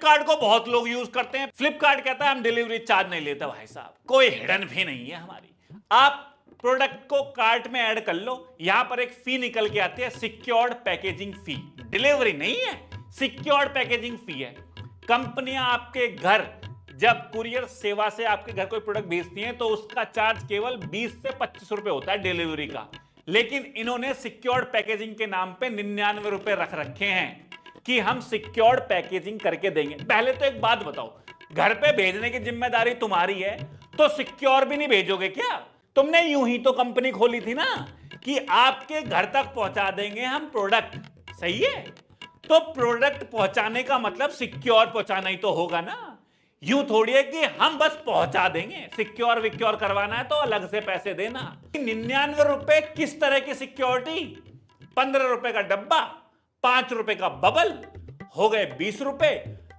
फ्लिपकार्ट को बहुत लोग यूज करते हैं। फ्लिपकार्ट कहता है हम डिलीवरी चार्ज नहीं लेते भाई साहब, कोई हिडन फी नहीं है हमारी। आप प्रोडक्ट को कार्ट में ऐड कर लो, यहां पर एक फी निकल के आती है, सिक्योर्ड पैकेजिंग फी। डिलीवरी नहीं है, सिक्योर्ड पैकेजिंग फी है। कंपनियां आपके घर जब कुरियर सेवा से आपके घर कोई प्रोडक्ट भेजती हैं तो उसका चार्ज केवल 20 से 25 रुपए होता है डिलीवरी का, लेकिन इन्होंने सिक्योर्ड पैकेजिंग के नाम पे 99 रुपए रख रखे हैं कि हम सिक्योर्ड पैकेजिंग करके देंगे। पहले तो एक बात बताओ, घर पे भेजने की जिम्मेदारी तुम्हारी है तो सिक्योर भी नहीं भेजोगे क्या? तुमने यूं ही तो कंपनी खोली थी ना कि आपके घर तक पहुंचा देंगे हम प्रोडक्ट, सही है? तो प्रोडक्ट पहुंचाने का मतलब सिक्योर पहुंचाना ही तो होगा ना। यूं थोड़ी है कि हम बस पहुंचा देंगे, सिक्योर विक्योर करवाना है तो अलग से पैसे देना। 99 रुपए किस तरह की सिक्योरिटी? 15 रुपए का डब्बा, 5 रुपए का बबल, हो गए 20 रुपए,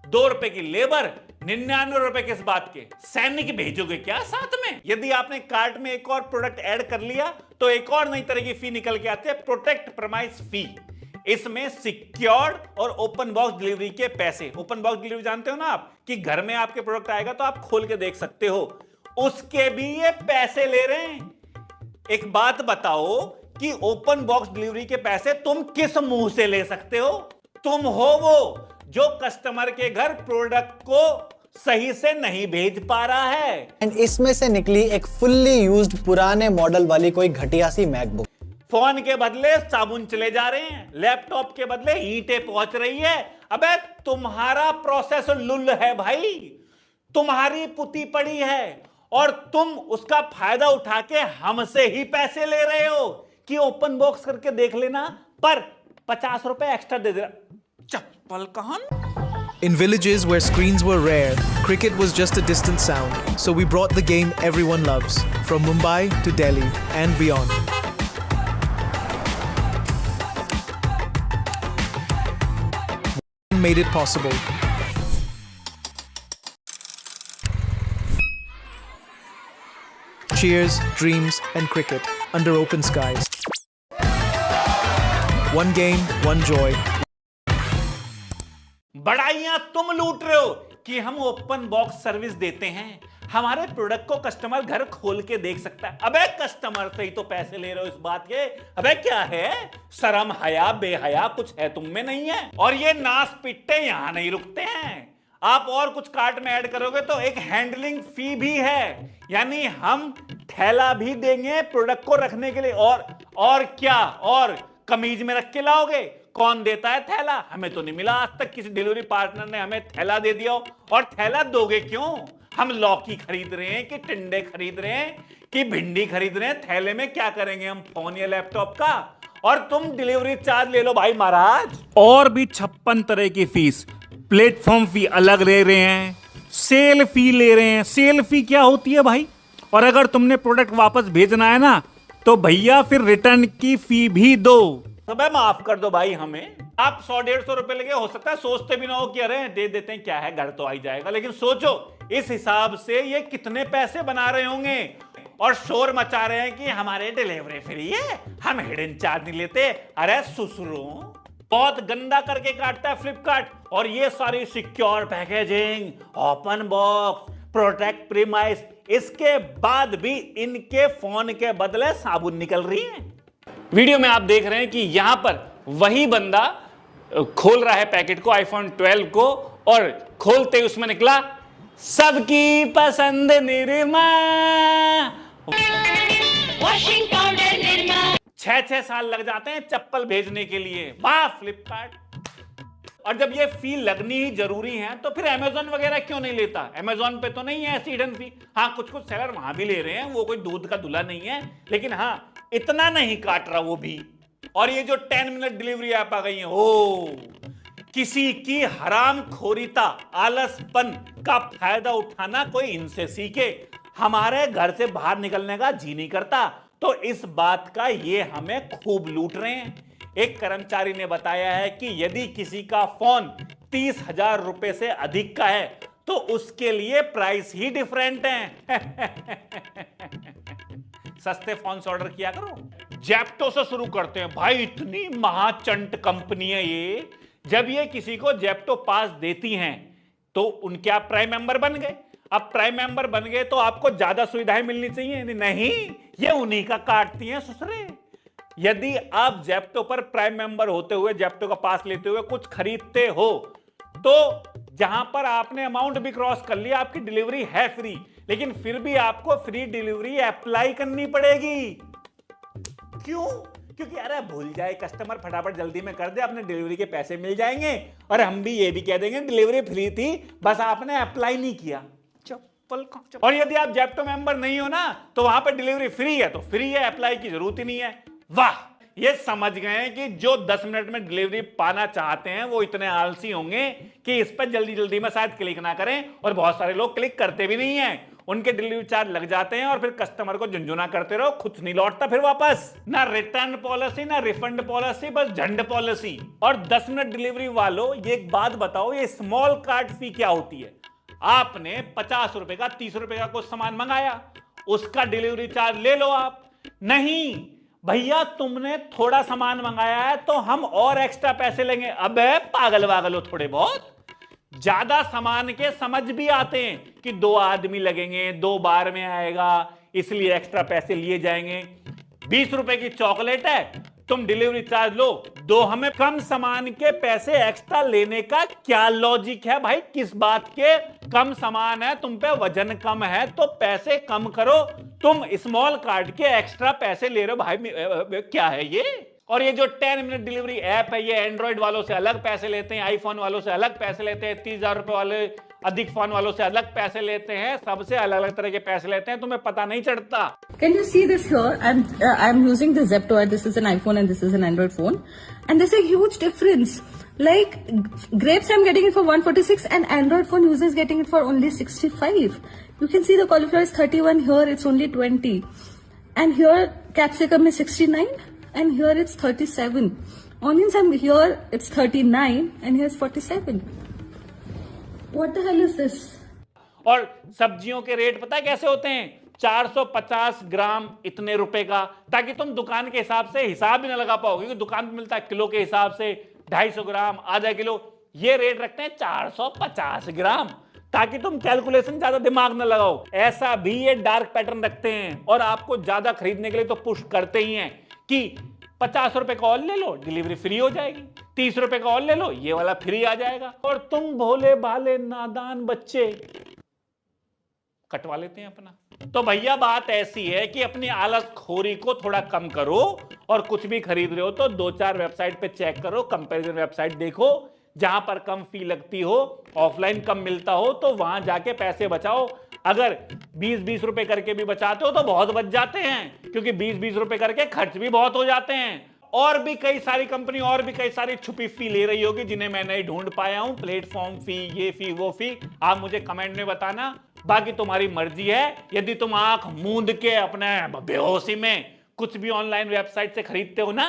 2 रुपए की लेबर, 99 रुपए किस बात के? सैनिक भेजोगे क्या साथ में? यदि आपने कार्ट में एक और प्रोडक्ट ऐड कर लिया तो एक और नई तरह की फी निकल के आती है, प्रोटेक्ट प्रमाइस फी। इसमें सिक्योर्ड और ओपन बॉक्स डिलीवरी के पैसे, ओपन बॉक्स डिलीवरी जानते हो ना आप, कि घर में आपके प्रोडक्ट आएगा तो आप खोल के देख सकते हो, उसके भी ये पैसे ले रहे हैं। एक बात बताओ कि ओपन बॉक्स डिलीवरी के पैसे तुम किस मुंह से ले सकते हो? तुम हो वो जो कस्टमर के घर प्रोडक्ट को सही से नहीं भेज पा रहा है। एंड इसमें से निकली एक फुल्ली यूज्ड पुराने मॉडल वाली कोई घटिया सी मैकबुक। फोन के बदले साबुन चले जा रहे हैं, लैपटॉप के बदले ईंटें पहुंच रही है। अबे तुम्हारा प्रोसेस लुल है भाई, तुम्हारी पुती पड़ी है और तुम उसका फायदा उठा के हमसे ही पैसे ले रहे हो कि ओपन बॉक्स करके देख लेना, पर 50 रुपए एक्स्ट्रा दे दे। चप्पल कहां? In villages where screens were rare, cricket was just a distant sound, so we brought the game everyone loves, from Mumbai to Delhi and beyond. Made it possible. Cheers, dreams, and cricket under open skies. One game, one joy. बड़ाइयां तुम लूट रहे हो कि हम open box service देते हैं, हमारे product को कस्टमर घर खोल के देख सकता है। अबे कस्टमर से ही तो पैसे ले रहे हो इस बात के। अबे क्या है, शर्म हया बेहया कुछ है तुम में नहीं है? और ये नास पिट्टे यहां नहीं रुकते हैं, आप और कुछ कार्ट में ऐड करोगे तो एक हैंडलिंग फी भी है, यानी हम थैला भी देंगे प्रोडक्ट को रखने के लिए। और क्या, और कमीज में रख के लाओगे? कौन देता है थैला? हमें तो नहीं मिला आज तक किसी डिलीवरी पार्टनर ने हमें थैला दे दिया हो। और थैला दोगे क्यों? हम लौकी खरीद रहे हैं कि टिंडे खरीद रहे हैं कि भिंडी खरीद रहे हैं, थैले में क्या करेंगे हम, फोन या लैपटॉप का? और तुम डिलीवरी चार्ज ले लो भाई महाराज। और भी 56 तरह की फीस, प्लेटफॉर्म फी अलग ले रहे हैं, सेल फी ले रहे हैं। सेल फी क्या होती है भाई? और अगर तुमने प्रोडक्ट वापस भेजना है ना तो भैया फिर रिटर्न की फी भी दो। तो भाई माफ कर दो भाई हमें। आप 100-150 रुपए लगे, हो सकता है सोचते भी ना हो कि अरे दे देते हैं, क्या है घर तो आ ही जाएगा, लेकिन सोचो इस हिसाब से ये कितने पैसे बना रहे होंगे। और शोर मचा रहे हैं कि हमारे डिलीवरी फ्री है, हम हिडन चार्ज नहीं लेते। अरे ससुरों, बहुत गंदा करके काटता है फ्लिपकार्ट। और ये सारी secure packaging, open box, protect premise, इसके बाद भी इनके फोन के बदले साबुन निकल रही है। वीडियो में आप देख रहे हैं कि यहां पर वही बंदा खोल रहा है पैकेट को, आईफोन 12 को, और खोलते ही उसमें निकला सबकी पसंद निरमा, वॉशिंग पाउडर निरमा। 6-6 साल लग जाते हैं चप्पल भेजने के लिए। वाह फ्लिपकार्ट। और जब ये फी लगनी ही जरूरी है तो फिर अमेजोन वगैरह क्यों नहीं लेता? अमेजोन पे तो नहीं है ऐसी हिडन फी। हाँ, कुछ कुछ सेलर वहां भी ले रहे हैं, वो कोई दूध का दूल्हा नहीं है, लेकिन हाँ इतना नहीं काट रहा वो भी। और ये जो 10 मिनट डिलीवरी ऐप आ गई है, ओ किसी की हरामखोरीता, आलसपन का फायदा उठाना कोई इनसे सीखे। हमारे घर से बाहर निकलने का जी नहीं करता, तो इस बात का ये हमें खूब लूट रहे हैं। एक कर्मचारी ने बताया है कि यदि किसी का फोन 30,000 रुपए से अधिक का है तो उसके लिए प्राइस ही डिफरेंट है। सस्ते फोन से ऑर्डर किया करो। जेप्टो से शुरू करते हैं भाई, इतनी महाचंट कंपनी है ये। जब ये किसी को जेप्टो पास देती हैं तो उनके आप प्राइम मेंबर बन गए। अब प्राइम मेंबर बन गए तो आपको ज्यादा सुविधाएं मिलनी चाहिए, नहीं, ये उन्हीं का काटती हैं ससुरे। यदि आप जेप्टो पर प्राइम मेंबर होते हुए, जेप्टो का पास लेते हुए कुछ खरीदते हो, तो जहां पर आपने अमाउंट भी क्रॉस कर लिया, आपकी डिलीवरी है फ्री, लेकिन फिर भी आपको फ्री डिलीवरी अप्लाई करनी पड़ेगी। क्यों? क्योंकि अरे भूल जाए कस्टमर, फटाफट जल्दी में कर दे, अपने डिलीवरी के पैसे मिल जाएंगे और हम भी ये भी कह देंगे डिलीवरी फ्री थी, बस आपने अप्लाई नहीं किया। चप्पल। और यदि आप जेप्टो मेंबर नहीं हो ना, तो वहां पर डिलीवरी फ्री है तो फ्री है, अप्लाई की जरूरत ही नहीं है। वाह, ये समझ गए कि जो 10 मिनट में डिलीवरी पाना चाहते हैं वो इतने आलसी होंगे कि इस पर जल्दी जल्दी में शायद क्लिक ना करें, और बहुत सारे लोग क्लिक करते भी नहीं हैं, उनके डिलीवरी चार्ज लग जाते हैं और फिर कस्टमर को झुंझुना करते रहो, कुछ नहीं लौटता फिर वापस। ना रिटर्न पॉलिसी, ना रिफंड पॉलिसी, बस झंड पॉलिसी। और 10 मिनट डिलीवरी वालों, ये एक बात बताओ, ये स्मॉल कार्ट फी क्या होती है? आपने 50 रुपए का, 30 रुपए का कुछ सामान मंगाया, उसका डिलीवरी चार्ज ले लो आप। नहीं भैया, तुमने थोड़ा सामान मंगाया है तो हम और एक्स्ट्रा पैसे लेंगे। अबे पागल वागल हो थोड़े बहुत। ज्यादा सामान के समझ भी आते हैं कि 2 आदमी लगेंगे, 2 बार में आएगा, इसलिए एक्स्ट्रा पैसे लिए जाएंगे। 20 रुपए की चॉकलेट है, तुम डिलीवरी चार्ज लो 2, हमें कम सामान के पैसे एक्स्ट्रा लेने का क्या लॉजिक है भाई? किस बात के? कम सामान है, तुम पे वजन कम है तो पैसे कम करो, तुम स्मॉल कार्ट के एक्स्ट्रा पैसे ले रहे हो भाई, क्या है ये? और ये जो 10 मिनट डिलीवरी ऐप है, ये एंड्रॉइड वालों से अलग पैसे लेते हैं, आईफोन वालों से अलग पैसे लेते हैं, 30,000 रुपए वाले अधिक फोन वालों से अलग पैसे लेते हैं, सबसे अलग अलग तरह के पैसे लेते हैं, तुम्हें पता नहीं चढ़ता। Can you see this here? I'm using the Zepto. This is an iPhone and this is an Android phone, and there's a huge difference. Like grapes, I'm getting it for 146, and Android phone user is getting it for only 65. You can see the cauliflower is 31. Here it's only 20, and here capsicum is 69, and here it's 37. Onions, here it's 39, and here's 47. What the hell is this? और सब्जियों के rate पता है कैसे होते हैं? 450 ग्राम इतने रुपए का, ताकि तुम दुकान के हिसाब से हिसाब भी ना लगा पाओ, क्योंकि दुकान पे मिलता है किलो के हिसाब से, 250 ग्राम, आधा किलो। ये रेट रखते हैं 450 ग्राम, ताकि तुम कैलकुलेशन ज्यादा दिमाग ना लगाओ। ऐसा भी ये डार्क पैटर्न रखते हैं और आपको ज्यादा खरीदने के लिए तो पुश करते ही हैं कि 50 रुपए का और ले लो, डिलीवरी फ्री हो जाएगी, 30 रुपए का और ले लो, ये वाला फ्री आ जाएगा। और तुम भोले भाले नादान बच्चे कटवा लेते हैं अपना। तो भैया बात ऐसी है कि अपनी आलस खोरी को थोड़ा कम करो, और कुछ भी खरीद रहे हो तो 2-4 वेबसाइट पे चेक करो, कंपैरिजन वेबसाइट देखो, जहां पर कम फी लगती हो, ऑफलाइन कम मिलता हो, तो वहां जाके पैसे बचाओ। अगर 20-20 रुपए करके भी बचाते हो तो बहुत बच जाते हैं, क्योंकि 20-20 रुपए करके खर्च भी बहुत हो जाते हैं। और भी कई सारी कंपनी और भी कई सारी छुपी फी ले रही होगी, जिन्हें मैं नहीं ढूंढ पाया हूं, प्लेटफॉर्म फी, ये फी, वो फी। आप मुझे कमेंट में बताना, बाकी तुम्हारी मर्जी है। यदि तुम आंख मूंद के अपने बेहोशी में कुछ भी ऑनलाइन वेबसाइट से खरीदते हो ना,